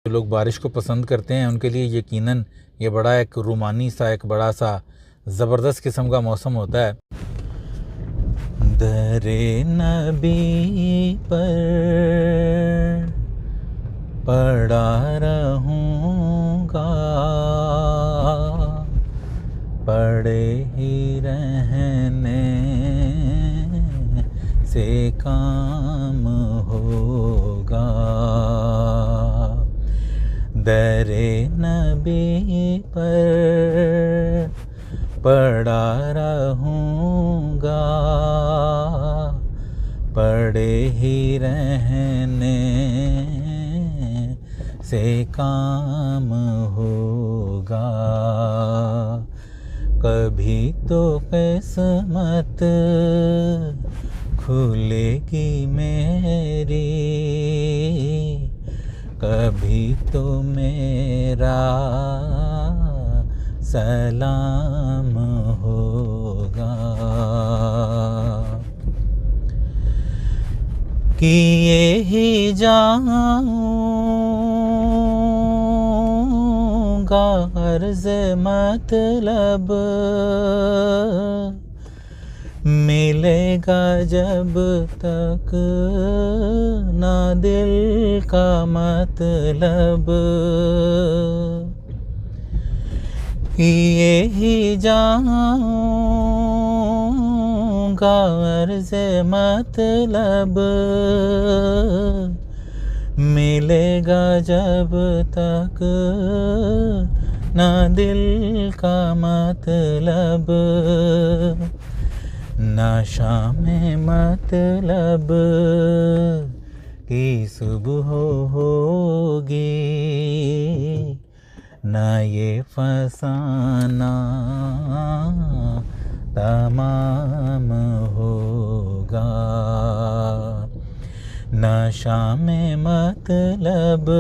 जो लोग बारिश को पसंद करते हैं उनके लिए यकीनन ये बड़ा एक रूमानी सा, एक बड़ा सा ज़बरदस्त किस्म का मौसम होता है। दरे नबी पर पड़ा रहूँगा, पड़े ही रहने से काम होगा। दरे नबी पर पड़ा रहूँगा, पड़े ही रहने से काम होगा। कभी तो किस्मत खुलेगी मेरी, कभी तो मेरा सलाम होगा। किए ही जाऊंगा अर्ज़ मतलब, मिलेगा जब तक ना दिल का मतलब। ये ही जाऊंगा अर्ज़ मतलब, मिलेगा जब तक ना दिल का मतलब। नशा में मतलब की सुबह होगी, ना ये फसाना तमाम होगा। नशा में मतलब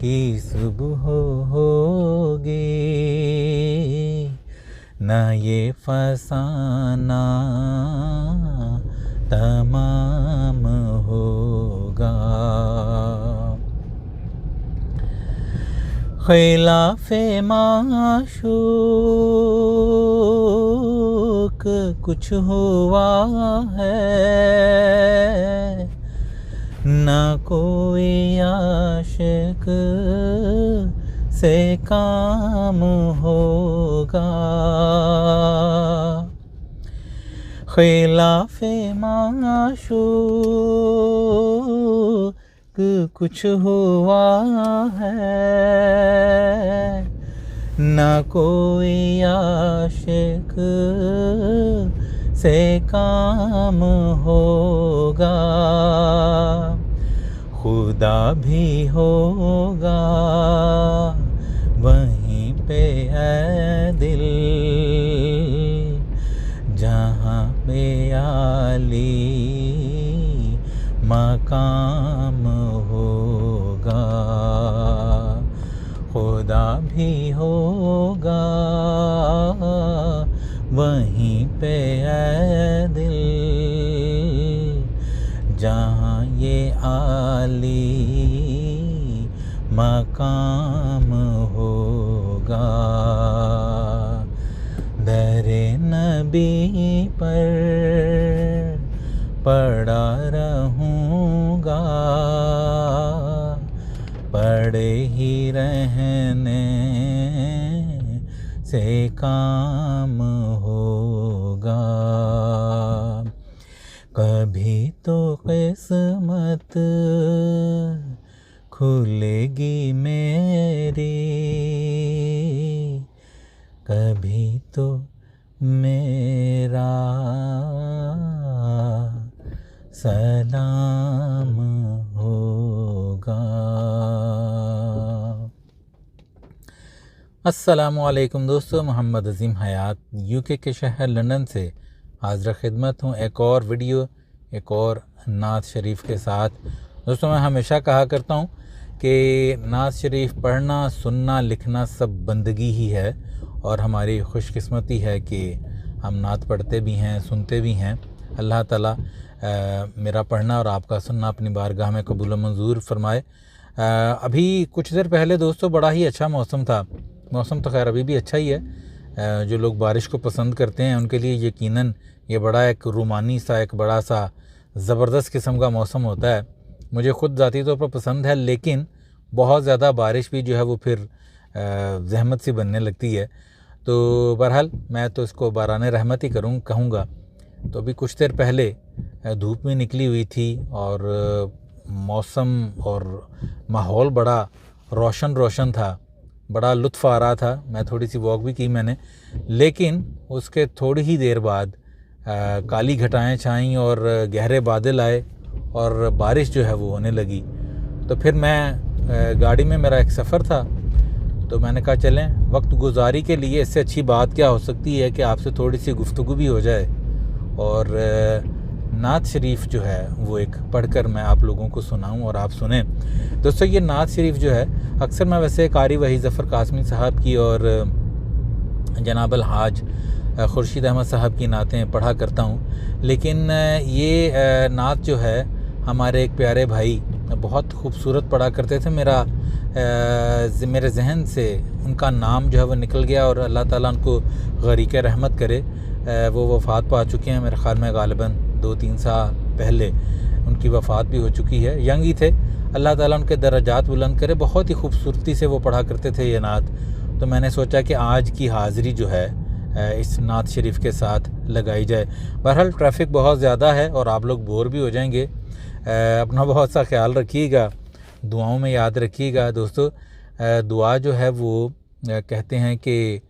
की सुबह होगी, ना ये फसाना तमाम होगा। खिलाफ़े माशूक कुछ हुआ है, ना कोई आशिक से काम होगा। खिलाफ़े माशूक कुछ हुआ है, ना कोई आशिक से काम होगा। खुदा भी होगा वहीं पे है दिल, जहाँ पे आली मकाम होगा। खुदा भी होगा वहीं पे है दिल, जहाँ ये आली मकाम होगा। दरे नबी पर पड़ा रहूँगा, पड़े ही रहने से काम होगा। कभी तो किस्मत खुलेगी मेरी, कभी तो मेरा सलाम होगा। अस्सलामुअलैकुम दोस्तों, मोहम्मद अज़ीम हयात यूके के शहर लंदन से हाज़िर खिदमत हूँ एक और वीडियो, एक और नात शरीफ के साथ। दोस्तों, मैं हमेशा कहा करता हूँ कि नात शरीफ पढ़ना, सुनना, लिखना सब बंदगी ही है, और हमारी खुशकिस्मती है कि हम नात पढ़ते भी हैं, सुनते भी हैं। अल्लाह ताला मेरा पढ़ना और आपका सुनना अपनी बारगाह में कबूल मंजूर फरमाए। अभी कुछ देर पहले दोस्तों बड़ा ही अच्छा मौसम था। मौसम तो खैर अभी भी अच्छा ही है। जो लोग बारिश को पसंद करते हैं उनके लिए यकीनन ये बड़ा एक रूमानी सा, एक बड़ा सा ज़बरदस्त किस्म का मौसम होता है। मुझे ख़ुद ज़ाती तौर पर पसंद है, लेकिन बहुत ज़्यादा बारिश भी जो है वो फिर ज़हमत सी बनने लगती है। तो बहरहाल मैं तो इसको बाराने रहमत ही कहूँगा। तो अभी कुछ देर पहले धूप भी निकली हुई थी और मौसम और माहौल बड़ा रोशन था, बड़ा लुत्फ़ आ रहा था। मैं थोड़ी सी वॉक भी की मैंने, लेकिन उसके थोड़ी ही देर बाद काली घटाएं छाईं और गहरे बादल आए और बारिश जो है वो होने लगी। तो फिर मैं गाड़ी में, मेरा एक सफ़र था, तो मैंने कहा चलें वक्त गुजारी के लिए इससे अच्छी बात क्या हो सकती है कि आपसे थोड़ी सी गुफ्तगू भी हो जाए और नात शरीफ जो है वो एक पढ़कर मैं आप लोगों को सुनाऊं और आप सुने। दोस्तों ये नात शरीफ जो है अक्सर मैं वैसे कारी वही ज़फ़र कासमी साहब की और जनाब अल हाज खुर्शीद अहमद साहब की नातें पढ़ा करता हूँ, लेकिन ये नात जो है हमारे एक प्यारे भाई बहुत खूबसूरत पढ़ा करते थे। मेरे जहन से उनका नाम जो है वो निकल गया और अल्लाह ताला उनको गरीक़ रहमत करे। वो वफ़ात पा चुके हैं, मेरे ख़्याल में ग़ालिबन 2-3 साल पहले उनकी वफ़ात भी हो चुकी है। यंग ही थे, अल्लाह ताला उनके दर्जात बुलंद करे। बहुत ही खूबसूरती से वो पढ़ा करते थे ये नात। तो मैंने सोचा कि आज की हाज़िरी जो है इस नात शरीफ के साथ लगाई जाए। बहरहाल ट्रैफिक बहुत ज़्यादा है और आप लोग बोर भी हो जाएंगे। अपना बहुत सा ख्याल रखिएगा, दुआओं में याद रखिएगा। दोस्तों दुआ जो है वो कहते हैं कि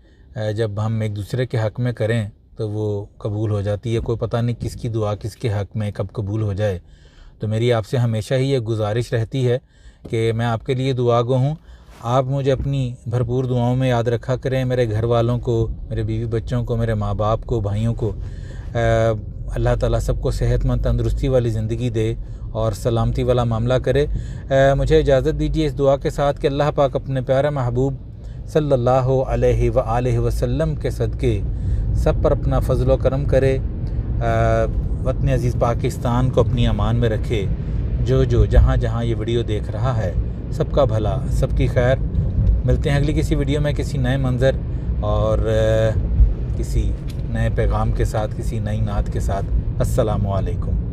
जब हम एक दूसरे के हक़ में करें तो वो कबूल हो जाती है। कोई पता नहीं किसकी दुआ किसके हक़ में कब कबूल हो जाए। तो मेरी आपसे हमेशा ही ये गुजारिश रहती है कि मैं आपके लिए दुआगो हूँ। आप मुझे अपनी भरपूर दुआओं में याद रखा करें। मेरे घर वालों को, मेरे बीवी बच्चों को, मेरे माँ बाप को, भाइयों को अल्लाह ताला सबको सेहतमंद तंदुरुस्ती वाली ज़िंदगी दे और सलामती वाला मामला करे। मुझे इजाज़त दीजिए इस दुआ के साथ कि अल्लाह पाक अपने प्यारे महबूब सल्लल्लाहु अलैहि व आलिहि वसल्लम के सदक़े सब पर अपना फ़ज़ल व करम करे। वतन अज़ीज़ पाकिस्तान को अपनी अमान में रखे। जो जहाँ ये वीडियो देख रहा है सबका भला, सबकी खैर। मिलते हैं अगली किसी वीडियो में किसी नए मंज़र और किसी नए पैगाम के साथ, किसी नई नात के साथ। अस्सलामु अलैकुम।